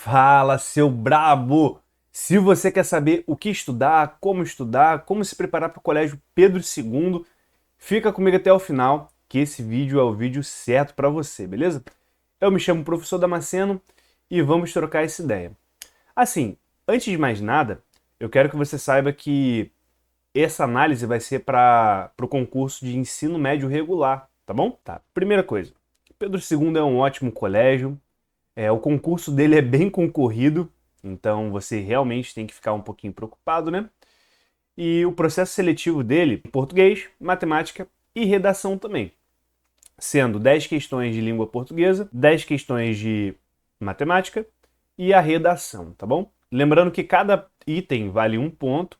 Fala, seu brabo! Se você quer saber o que estudar, como se preparar para o Colégio Pedro II, fica comigo até o final, que esse vídeo é o vídeo certo para você, beleza? Eu me chamo Professor Damasceno e vamos trocar essa ideia. Assim, antes de mais nada, eu quero que você saiba que essa análise vai ser para o concurso de ensino médio regular, tá bom? Tá, primeira coisa, Pedro II é um ótimo colégio. O concurso dele é bem concorrido, então você realmente tem que ficar um pouquinho preocupado, né? E o processo seletivo dele, português, matemática e redação também, sendo 10 questões de língua portuguesa, 10 questões de matemática e a redação, tá bom? Lembrando que cada item vale um ponto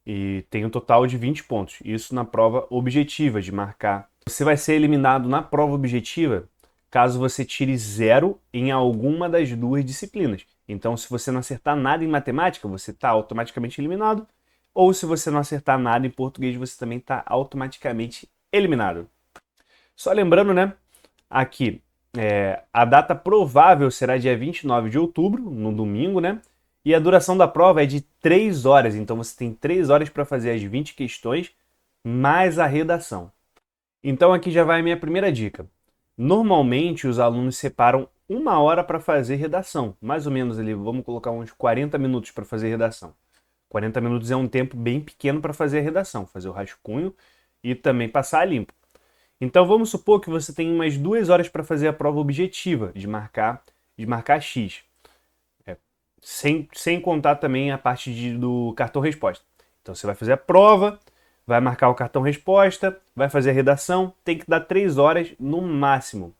e tem um total de 20 pontos, isso na prova objetiva de marcar. Você vai ser eliminado na prova objetiva caso você tire 0 em alguma das duas disciplinas. Então, se você não acertar nada em matemática, você está automaticamente eliminado. Ou se você não acertar nada em português, você também está automaticamente eliminado. Só lembrando, né, aqui, a data provável será dia 29 de outubro, no domingo, né? E a duração da prova é de 3 horas, então você tem 3 horas para fazer as 20 questões, mais a redação. Então aqui já vai a minha primeira dica. Normalmente os alunos separam 1 hora para fazer redação, mais ou menos ali, vamos colocar uns 40 minutos para fazer redação. 40 minutos é um tempo bem pequeno para fazer a redação, fazer o rascunho e também passar a limpo. Então vamos supor que você tem umas 2 horas para fazer a prova objetiva, de marcar X. Sem contar também a parte do cartão resposta. Então você vai fazer a prova, vai marcar o cartão resposta, vai fazer a redação, tem que dar 3 horas no máximo.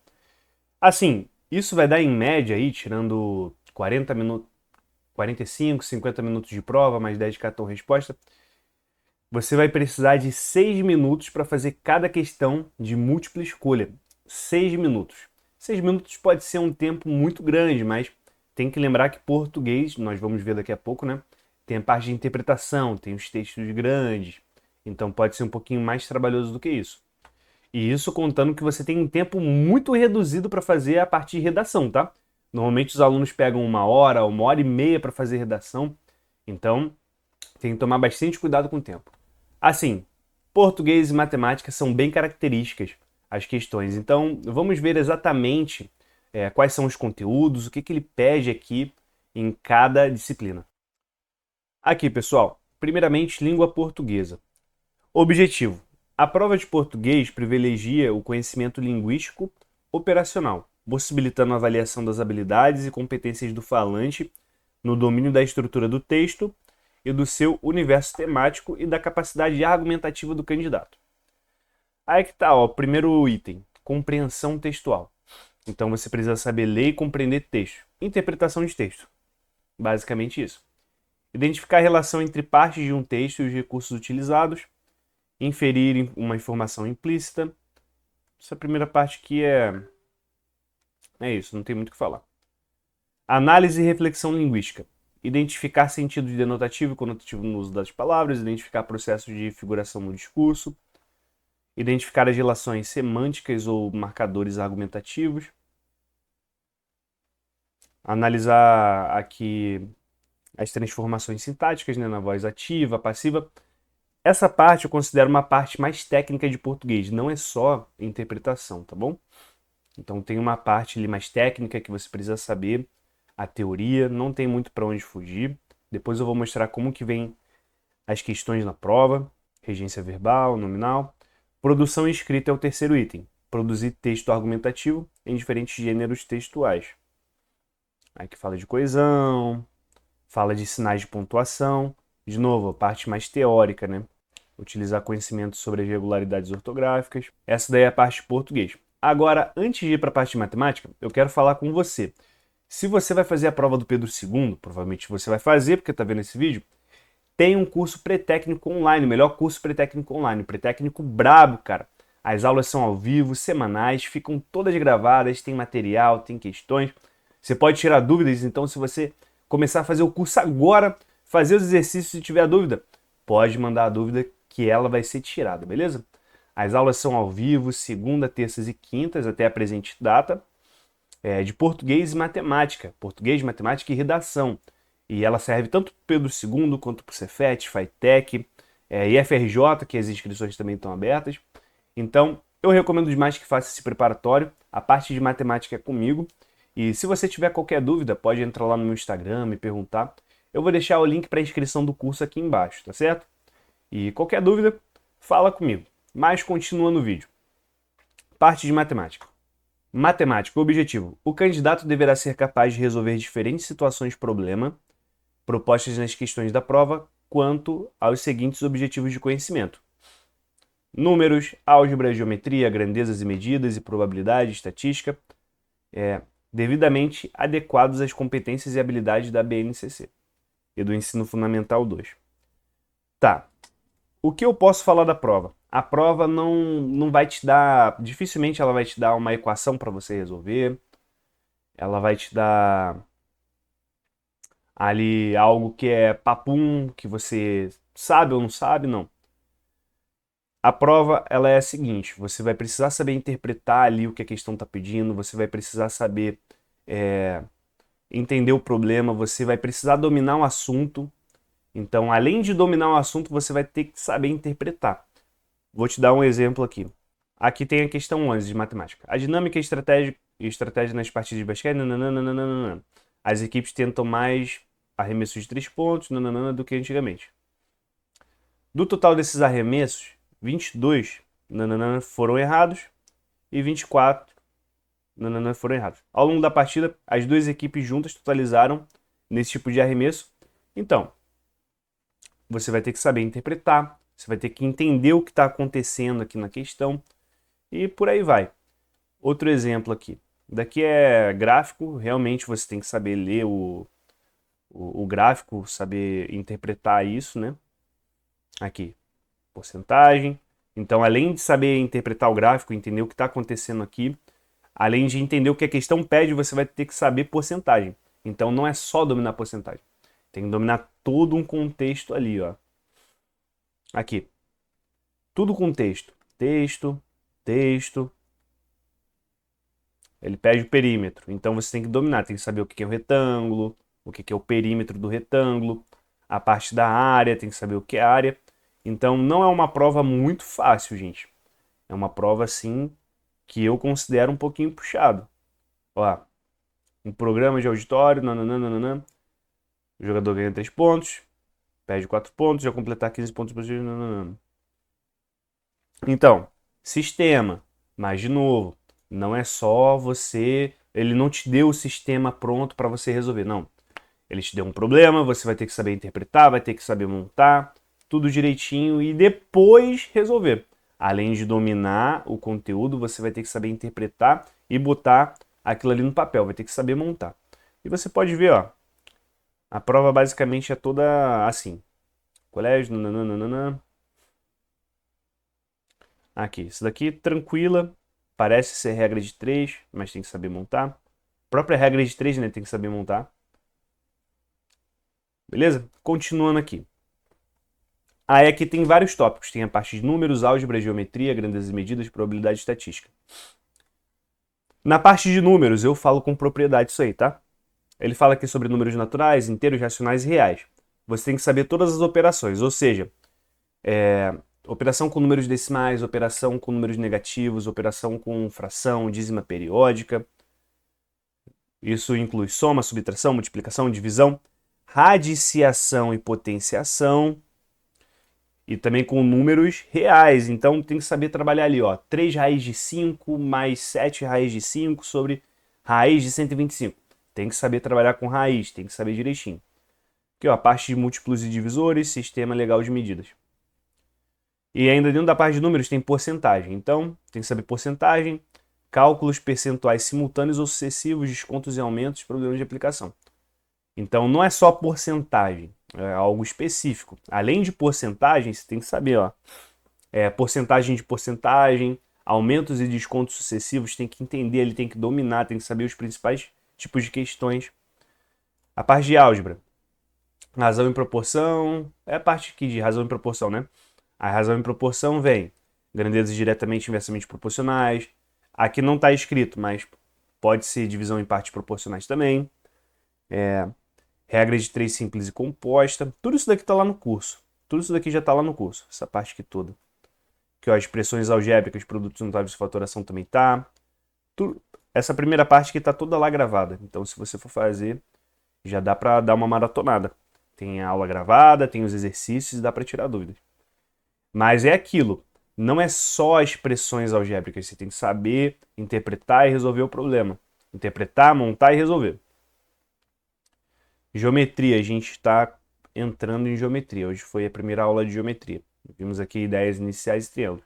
Assim, isso vai dar em média aí, tirando 40 minutos, 45, 50 minutos de prova, mais 10 de cartão resposta, você vai precisar de 6 minutos para fazer cada questão de múltipla escolha. 6 minutos. 6 minutos pode ser um tempo muito grande, mas tem que lembrar que português, nós vamos ver daqui a pouco, né? Tem a parte de interpretação, tem os textos grandes, então pode ser um pouquinho mais trabalhoso do que isso. E isso contando que você tem um tempo muito reduzido para fazer a parte de redação, tá? Normalmente os alunos pegam 1 hora e meia para fazer redação, então tem que tomar bastante cuidado com o tempo. Assim, português e matemática são bem características as questões, então vamos ver exatamente quais são os conteúdos, o que ele pede aqui em cada disciplina. Aqui, pessoal, primeiramente, língua portuguesa. Objetivo: a prova de português privilegia o conhecimento linguístico operacional, possibilitando a avaliação das habilidades e competências do falante no domínio da estrutura do texto e do seu universo temático e da capacidade argumentativa do candidato. Aí que tá, ó, primeiro item, compreensão textual. Então você precisa saber ler e compreender texto. Interpretação de texto, basicamente isso. Identificar a relação entre partes de um texto e os recursos utilizados. Inferir uma informação implícita. Essa primeira parte aqui é isso, não tem muito o que falar. Análise e reflexão linguística. Identificar sentido denotativo e conotativo no uso das palavras, identificar processos de figuração no discurso, identificar as relações semânticas ou marcadores argumentativos, analisar aqui as transformações sintáticas, né, na voz ativa, passiva. Essa parte eu considero uma parte mais técnica de português, não é só interpretação, tá bom? Então tem uma parte ali mais técnica que você precisa saber, a teoria, não tem muito para onde fugir. Depois eu vou mostrar como que vem as questões na prova, regência verbal, nominal. Produção escrita é o terceiro item, produzir texto argumentativo em diferentes gêneros textuais. Aqui fala de coesão, fala de sinais de pontuação, de novo, a parte mais teórica, né? Utilizar conhecimentos sobre as regularidades ortográficas. Essa daí é a parte de português. Agora, antes de ir para a parte de matemática, eu quero falar com você. Se você vai fazer a prova do Pedro II, provavelmente você vai fazer, porque está vendo esse vídeo, tem um curso pré-técnico online, o melhor curso pré-técnico online, pré-técnico brabo, cara. As aulas são ao vivo, semanais, ficam todas gravadas, tem material, tem questões. Você pode tirar dúvidas, então se você começar a fazer o curso agora, fazer os exercícios e tiver dúvida, pode mandar a dúvida que ela vai ser tirada, beleza? As aulas são ao vivo, segunda, terças e quintas, até a presente data. de português e matemática. Português, matemática e redação. E ela serve tanto para o Pedro II quanto para o Cefet, FATEC, IFRJ, que as inscrições também estão abertas. Então, eu recomendo demais que faça esse preparatório. A parte de matemática é comigo. E se você tiver qualquer dúvida, pode entrar lá no meu Instagram, me perguntar. Eu vou deixar o link para a inscrição do curso aqui embaixo, tá certo? E qualquer dúvida, fala comigo. Mas continuando o vídeo. Parte de matemática. Matemática, objetivo. O candidato deverá ser capaz de resolver diferentes situações problema propostas nas questões da prova quanto aos seguintes objetivos de conhecimento: números, álgebra, geometria, grandezas e medidas e probabilidade, estatística, devidamente adequados às competências e habilidades da BNCC e do Ensino Fundamental 2. Tá. O que eu posso falar da prova? A prova não vai te dar, dificilmente ela vai te dar uma equação para você resolver. Ela vai te dar ali algo que é papum, que você sabe ou não sabe, não. A prova, ela é a seguinte: você vai precisar saber interpretar ali o que a questão está pedindo, você vai precisar saber entender o problema, você vai precisar dominar o assunto. Então, além de dominar o assunto, você vai ter que saber interpretar. Vou te dar um exemplo aqui. Aqui tem a questão 11 de matemática. A dinâmica e estratégia nas partidas de basquete, nananana. As equipes tentam mais arremessos de 3 pontos, nananana, do que antigamente. Do total desses arremessos, 22 nananana, foram errados e 24 nananana, foram errados. Ao longo da partida, as duas equipes juntas totalizaram nesse tipo de arremesso. Então, você vai ter que saber interpretar, você vai ter que entender o que está acontecendo aqui na questão e por aí vai. Outro exemplo aqui. Daqui é gráfico, realmente você tem que saber ler o gráfico, saber interpretar isso, né? Aqui, porcentagem. Então, além de saber interpretar o gráfico, entender o que está acontecendo aqui, além de entender o que a questão pede, você vai ter que saber porcentagem. Então, não é só dominar porcentagem. Tem que dominar todo um contexto ali, ó. Aqui. Tudo com texto. Texto, texto. Ele pede o perímetro. Então você tem que dominar, tem que saber o que é o retângulo, o que é o perímetro do retângulo, a parte da área, tem que saber o que é área. Então não é uma prova muito fácil, gente. É uma prova, assim, que eu considero um pouquinho puxado. Ó, um programa de auditório, nananana. O jogador ganha 3 pontos, perde 4 pontos, já completar 15 pontos positivos. Então, sistema, mas de novo, não é só você. Ele não te deu o sistema pronto para você resolver, não. Ele te deu um problema, você vai ter que saber interpretar, vai ter que saber montar, tudo direitinho e depois resolver. Além de dominar o conteúdo, você vai ter que saber interpretar e botar aquilo ali no papel, vai ter que saber montar. E você pode ver, ó, a prova basicamente é toda assim. Colégio, nananana. Aqui, isso daqui tranquila, parece ser regra de 3, mas tem que saber montar. A própria regra de 3, né, tem que saber montar. Beleza? Continuando aqui. Aí aqui tem vários tópicos, tem a parte de números, álgebra, geometria, grandezas e medidas, probabilidade e estatística. Na parte de números, eu falo com propriedade isso aí, tá? Ele fala aqui sobre números naturais, inteiros, racionais e reais. Você tem que saber todas as operações, ou seja, operação com números decimais, operação com números negativos, operação com fração, dízima periódica. Isso inclui soma, subtração, multiplicação, divisão, radiciação e potenciação. E também com números reais. Então tem que saber trabalhar ali, ó. 3 raiz de 5 mais 7 raiz de 5 sobre raiz de 125. Tem que saber trabalhar com raiz, tem que saber direitinho. Aqui, ó, a parte de múltiplos e divisores, sistema legal de medidas. E ainda dentro da parte de números tem porcentagem. Então, tem que saber porcentagem, cálculos percentuais simultâneos ou sucessivos, descontos e aumentos, problemas de aplicação. Então, não é só porcentagem, é algo específico. Além de porcentagem, você tem que saber, ó, porcentagem de porcentagem, aumentos e descontos sucessivos, tem que entender, ele tem que dominar, tem que saber os principais tipos de questões. A parte de álgebra, razão em proporção, é a parte aqui de razão em proporção, né? A razão em proporção vem grandezas diretamente e inversamente proporcionais. Aqui não está escrito, mas pode ser divisão em partes proporcionais também, regra de 3 simples e composta. Tudo isso daqui está lá no curso. Tudo isso daqui já está lá no curso, essa parte aqui toda. Aqui, ó, expressões algébricas, produtos notáveis de fatoração também tá. Essa primeira parte aqui tá toda lá gravada. Então, se você for fazer, já dá para dar uma maratonada. Tem a aula gravada, tem os exercícios, dá para tirar dúvidas. Mas é aquilo, não é só expressões algébricas, você tem que saber interpretar e resolver o problema. Interpretar, montar e resolver. Geometria, a gente está entrando em geometria. Hoje foi a primeira aula de geometria. Vimos aqui ideias iniciais e triângulos.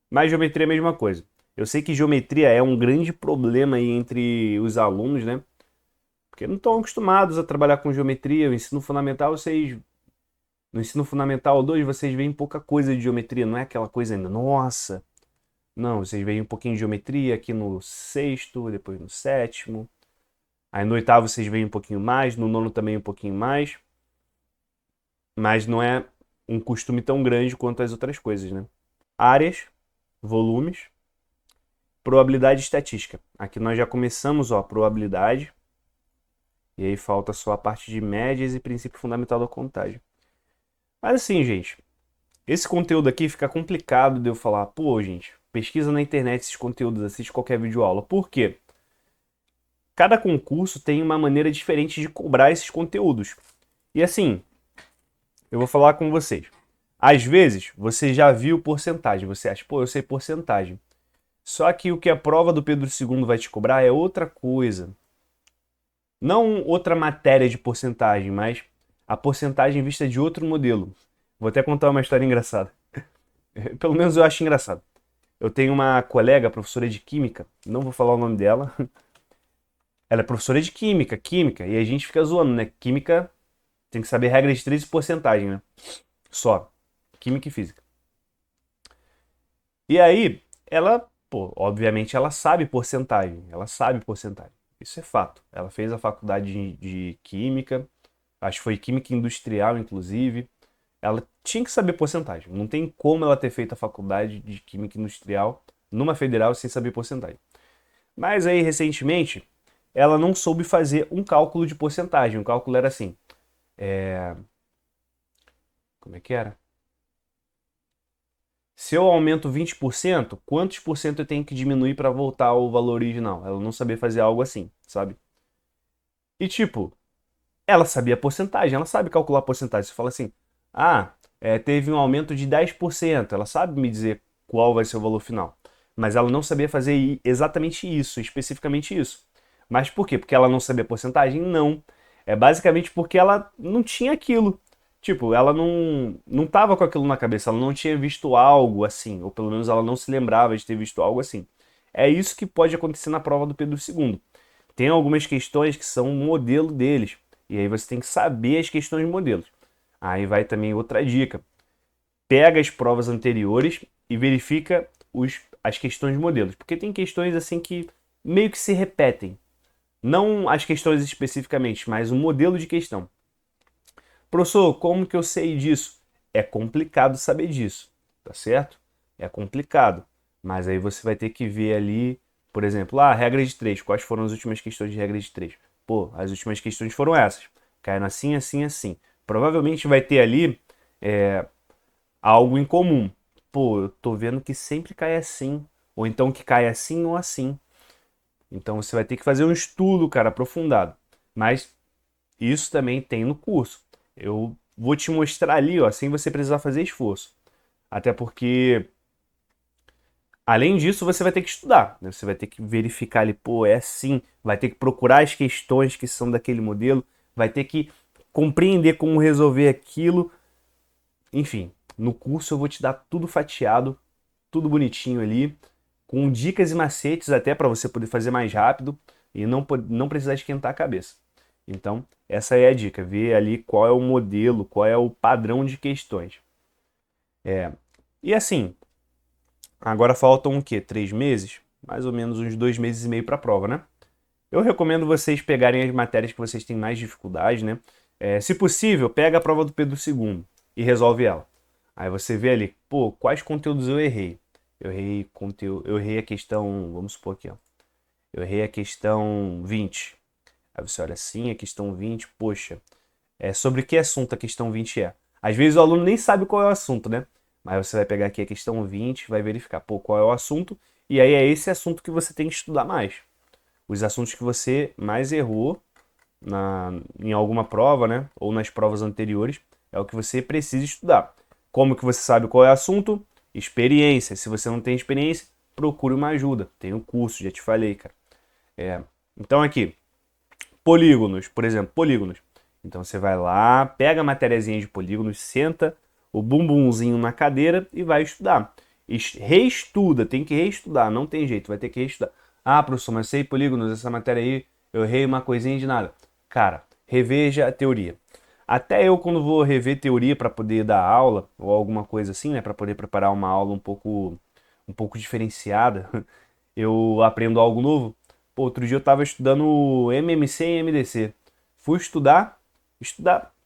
Mas geometria é a mesma coisa. Eu sei que geometria é um grande problema aí entre os alunos, né? Porque não estão acostumados a trabalhar com geometria. O ensino fundamental, no ensino fundamental 2, vocês veem pouca coisa de geometria. Não é aquela coisa ainda, nossa. Não, vocês veem um pouquinho de geometria aqui no sexto, depois no sétimo. Aí no oitavo vocês veem um pouquinho mais, no nono também um pouquinho mais. Mas não é um costume tão grande quanto as outras coisas, né? Áreas, volumes, probabilidade e estatística. Aqui nós já começamos, ó, probabilidade. E aí falta só a parte de médias e princípio fundamental da contagem. Mas assim, gente, esse conteúdo aqui fica complicado de eu falar, pô, gente, pesquisa na internet esses conteúdos, assiste qualquer videoaula. Por quê? Cada concurso tem uma maneira diferente de cobrar esses conteúdos. E assim, eu vou falar com vocês. Às vezes, você já viu porcentagem, você acha, pô, eu sei porcentagem. Só que o que a prova do Pedro II vai te cobrar é outra coisa. Não outra matéria de porcentagem, mas a porcentagem vista de outro modelo. Vou até contar uma história engraçada. Pelo menos eu acho engraçado. Eu tenho uma colega, professora de química, não vou falar o nome dela. Ela é professora de química, e a gente fica zoando, né? Química tem que saber regras de 3 e porcentagem, né? Só. Química e física. E aí, ela, pô, obviamente ela sabe porcentagem. Ela sabe porcentagem. Isso é fato. Ela fez a faculdade de química, acho que foi química industrial, inclusive. Ela tinha que saber porcentagem. Não tem como ela ter feito a faculdade de química industrial numa federal sem saber porcentagem. Mas aí, recentemente, ela não soube fazer um cálculo de porcentagem. O cálculo era assim. Como é que era? Se eu aumento 20%, quantos por cento eu tenho que diminuir para voltar ao valor original? Ela não sabia fazer algo assim, sabe? E tipo, ela sabia a porcentagem, ela sabe calcular a porcentagem. Você fala assim, teve um aumento de 10%, ela sabe me dizer qual vai ser o valor final. Mas ela não sabia fazer exatamente isso, especificamente isso. Mas por quê? Porque ela não sabia a porcentagem? Não. É basicamente porque ela não tinha aquilo. Tipo, ela não tava com aquilo na cabeça, ela não tinha visto algo assim, ou pelo menos ela não se lembrava de ter visto algo assim. É isso que pode acontecer na prova do Pedro II. Tem algumas questões que são um modelo deles, e aí você tem que saber as questões modelos. Aí vai também outra dica. Pega as provas anteriores e verifica as questões modelos, porque tem questões assim que meio que se repetem. Não as questões especificamente, mas o modelo de questão. Professor, como que eu sei disso? É complicado saber disso, tá certo? É complicado. Mas aí você vai ter que ver ali, por exemplo, regra de 3. Quais foram as últimas questões de regra de 3? Pô, as últimas questões foram essas. Caíram assim, assim, assim. Provavelmente vai ter ali algo em comum. Pô, eu tô vendo que sempre cai assim. Ou então que cai assim ou assim. Então você vai ter que fazer um estudo, cara, aprofundado. Mas isso também tem no curso. Eu vou te mostrar ali, ó, sem você precisar fazer esforço. Até porque, além disso, você vai ter que estudar, né? Você vai ter que verificar ali, pô, é assim. Vai ter que procurar as questões que são daquele modelo. Vai ter que compreender como resolver aquilo. Enfim, no curso eu vou te dar tudo fatiado, tudo bonitinho ali, com dicas e macetes até para você poder fazer mais rápido e não precisar esquentar a cabeça. Então, essa é a dica, ver ali qual é o modelo, qual é o padrão de questões. E assim, agora faltam o quê? 3 meses? Mais ou menos uns 2 meses e meio para a prova, né? Eu recomendo vocês pegarem as matérias que vocês têm mais dificuldade, né? Se possível, pega a prova do Pedro II e resolve ela. Aí você vê ali, pô, quais conteúdos eu errei? Eu errei conteúdo, eu errei a questão, vamos supor aqui, ó. Eu errei a questão 20. Aí você olha assim, a questão 20, poxa, sobre que assunto a questão 20 é? Às vezes o aluno nem sabe qual é o assunto, né? Mas você vai pegar aqui a questão 20, vai verificar, pô, qual é o assunto, e aí é esse assunto que você tem que estudar mais. Os assuntos que você mais errou em alguma prova, né? Ou nas provas anteriores, é o que você precisa estudar. Como que você sabe qual é o assunto? Experiência. Se você não tem experiência, procure uma ajuda. Tem um curso, já te falei, cara. Então aqui, polígonos, por exemplo, polígonos. Então você vai lá, pega a matériazinha de polígonos, senta o bumbumzinho na cadeira e vai estudar. Reestuda, tem que reestudar, não tem jeito, vai ter que reestudar. Ah, professor, mas sei polígonos, essa matéria aí, eu errei uma coisinha de nada. Cara, reveja a teoria. Até eu, quando vou rever teoria para poder dar aula, ou alguma coisa assim, né, para poder preparar uma aula um pouco diferenciada, eu aprendo algo novo. Pô, outro dia eu estava estudando MMC e MDC. Fui estudar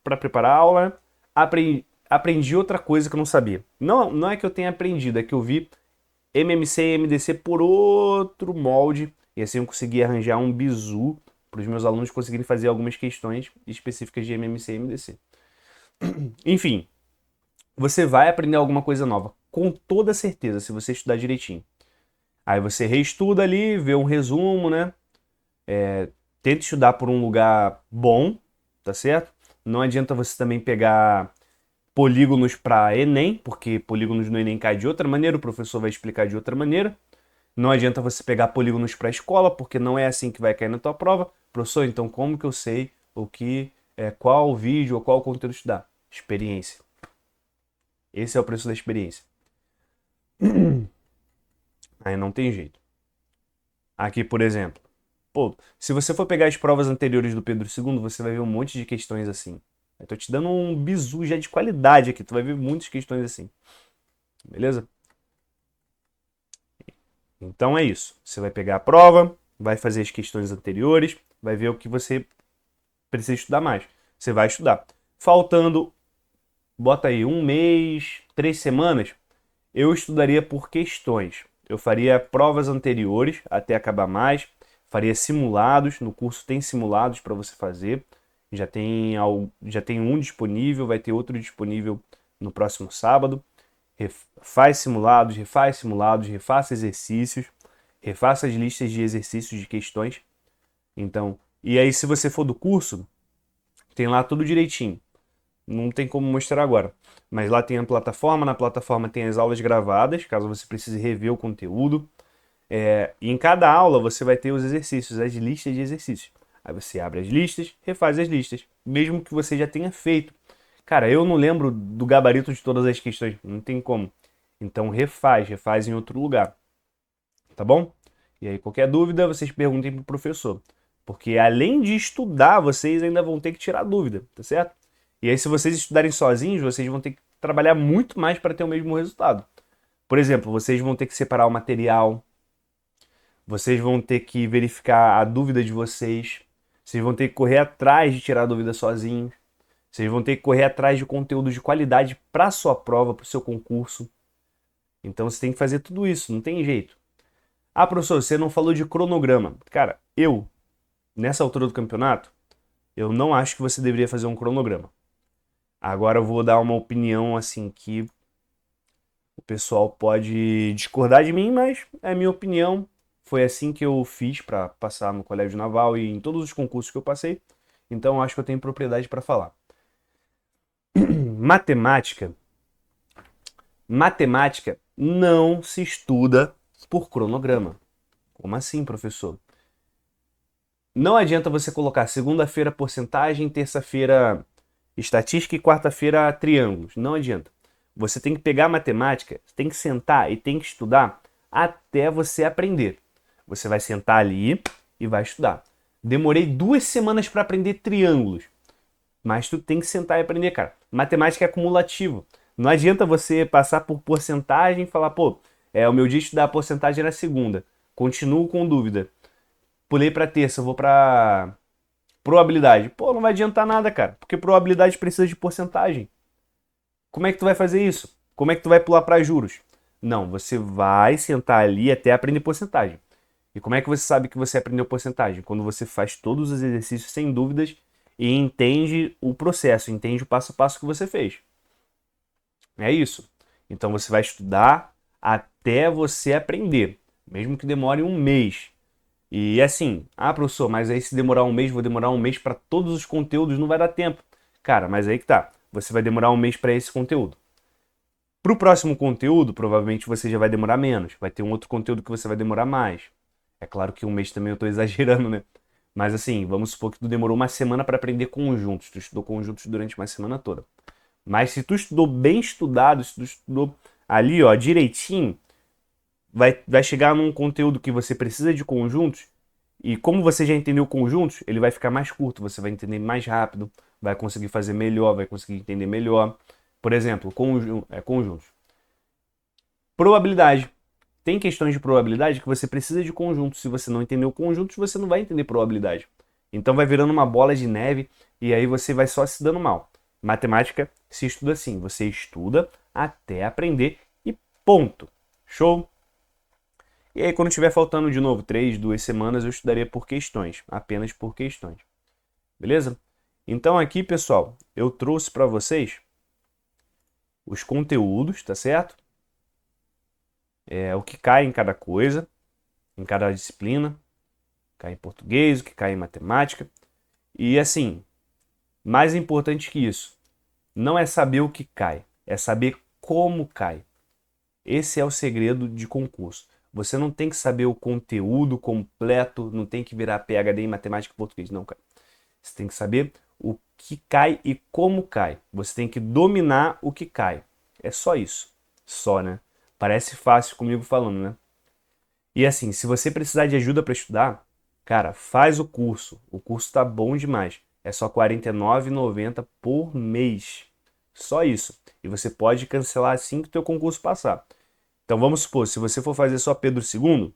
para preparar a aula, né? Aprendi outra coisa que eu não sabia. Não é que eu tenha aprendido, é que eu vi MMC e MDC por outro molde, e assim eu consegui arranjar um bizu para os meus alunos conseguirem fazer algumas questões específicas de MMC e MDC. Enfim, você vai aprender alguma coisa nova, com toda certeza, se você estudar direitinho. Aí você reestuda ali, vê um resumo, né? Tenta estudar por um lugar bom, tá certo? Não adianta você também pegar polígonos para Enem, porque polígonos no Enem cai de outra maneira, o professor vai explicar de outra maneira. Não adianta você pegar polígonos para a escola, porque não é assim que vai cair na tua prova. Professor, então como que eu sei qual vídeo ou qual conteúdo estudar? Experiência. Esse é o preço da experiência. Aí não tem jeito. Aqui, por exemplo, pô, se você for pegar as provas anteriores do Pedro II, você vai ver um monte de questões assim. Eu tô te dando um bizu já de qualidade aqui, tu vai ver muitas questões assim. Beleza? Então é isso. Você vai pegar a prova, vai fazer as questões anteriores, vai ver o que você precisa estudar mais. Você vai estudar. Faltando, bota aí, um mês, 3 semanas, eu estudaria por questões. Eu faria provas anteriores até acabar mais, faria simulados, no curso tem simulados para você fazer. Já tem um disponível, vai ter outro disponível no próximo sábado. Refaz simulados, refaça exercícios, refaça as listas de exercícios de questões. Então, e aí se você for do curso, tem lá tudo direitinho. Não tem como mostrar agora, mas lá tem a plataforma, na plataforma tem as aulas gravadas, caso você precise rever o conteúdo. E em cada aula você vai ter os exercícios, as listas de exercícios. Aí você abre as listas, refaz as listas, mesmo que você já tenha feito. Cara, eu não lembro do gabarito de todas as questões, não tem como. Então refaz em outro lugar, tá bom? E aí qualquer dúvida vocês perguntem pro professor, porque além de estudar, vocês ainda vão ter que tirar dúvida, tá certo? E aí se vocês estudarem sozinhos, vocês vão ter que trabalhar muito mais para ter o mesmo resultado. Por exemplo, vocês vão ter que separar o material, vocês vão ter que verificar a dúvida de vocês, vocês vão ter que correr atrás de tirar a dúvida sozinhos, vocês vão ter que correr atrás de conteúdo de qualidade para sua prova, para o seu concurso. Então você tem que fazer tudo isso, não tem jeito. Ah, professor, você não falou de cronograma. Cara, nessa altura do campeonato, eu não acho que você deveria fazer um cronograma. Agora eu vou dar uma opinião assim que o pessoal pode discordar de mim, mas é a minha opinião. Foi assim que eu fiz para passar no Colégio Naval e em todos os concursos que eu passei. Então eu acho que eu tenho propriedade para falar. Matemática. Matemática não se estuda por cronograma. Como assim, professor? Não adianta você colocar segunda-feira porcentagem, terça-feira estatística e quarta-feira triângulos. Não adianta. Você tem que pegar a matemática, tem que sentar e tem que estudar até você aprender. Você vai sentar ali e vai estudar. Demorei 2 semanas para aprender triângulos. Mas tu tem que sentar e aprender, cara. Matemática é acumulativo. Não adianta você passar por porcentagem e falar, pô, o meu dia de estudar a porcentagem era segunda. Continuo com dúvida. Pulei para terça, vou para probabilidade. Pô, não vai adiantar nada, cara. Porque probabilidade precisa de porcentagem. Como é que tu vai fazer isso? Como é que tu vai pular para juros? Não, você vai sentar ali até aprender porcentagem. E como é que você sabe que você aprendeu porcentagem? Quando você faz todos os exercícios sem dúvidas e entende o processo, entende o passo a passo que você fez. É isso. Então você vai estudar até você aprender, mesmo que demore um mês. E assim, professor, mas aí se demorar um mês, vou demorar um mês para todos os conteúdos, não vai dar tempo. Cara, mas aí que tá. Você vai demorar um mês para esse conteúdo. Para o próximo conteúdo, provavelmente você já vai demorar menos. Vai ter um outro conteúdo que você vai demorar mais. É claro que um mês também eu estou exagerando, né? Mas assim, vamos supor que tu demorou uma semana para aprender conjuntos. Tu estudou conjuntos durante uma semana toda. Mas se tu estudou bem estudado, se tu estudou ali, ó, direitinho, vai chegar num conteúdo que você precisa de conjuntos, e como você já entendeu conjuntos, ele vai ficar mais curto, você vai entender mais rápido, vai conseguir fazer melhor, vai conseguir entender melhor. Por exemplo, conjuntos. Probabilidade. Tem questões de probabilidade que você precisa de conjuntos. Se você não entendeu conjuntos, você não vai entender probabilidade. Então vai virando uma bola de neve e aí você vai só se dando mal. Matemática se estuda assim. Você estuda até aprender e ponto. Show? E aí quando tiver faltando de novo 3, 2 semanas, eu estudaria por questões. Apenas por questões. Beleza? Então aqui, pessoal, eu trouxe para vocês os conteúdos, tá certo? O que cai em cada coisa, em cada disciplina. Cai em português, o que cai em matemática. E assim, mais importante que isso, não é saber o que cai, é saber como cai. Esse é o segredo de concurso. Você não tem que saber o conteúdo completo, não tem que virar PhD em matemática e português, não, cara. Você tem que saber o que cai e como cai. Você tem que dominar o que cai. É só isso. Só, né? Parece fácil comigo falando, né? E assim, se você precisar de ajuda para estudar, cara, faz o curso. O curso tá bom demais. É só R$ 49,90 por mês. Só isso. E você pode cancelar assim que o teu concurso passar. Então vamos supor, se você for fazer só Pedro II,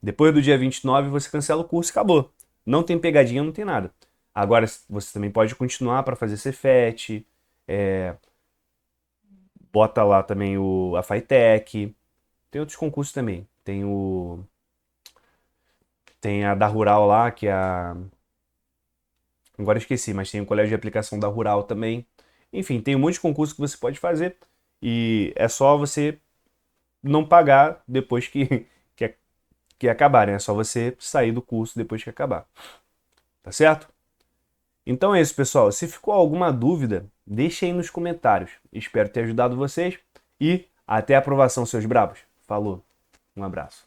depois do dia 29 você cancela o curso e acabou. Não tem pegadinha, não tem nada. Agora você também pode continuar para fazer Cefet, bota lá também a FATEC, tem outros concursos também. Tem a da Rural lá, que é a. Agora eu esqueci, mas tem o colégio de aplicação da Rural também. Enfim, tem um monte de concurso que você pode fazer e é só você não pagar depois que acabar, né? É só você sair do curso depois que acabar. Tá certo? Então é isso, pessoal. Se ficou alguma dúvida, deixe aí nos comentários. Espero ter ajudado vocês e até a aprovação, seus bravos. Falou, um abraço.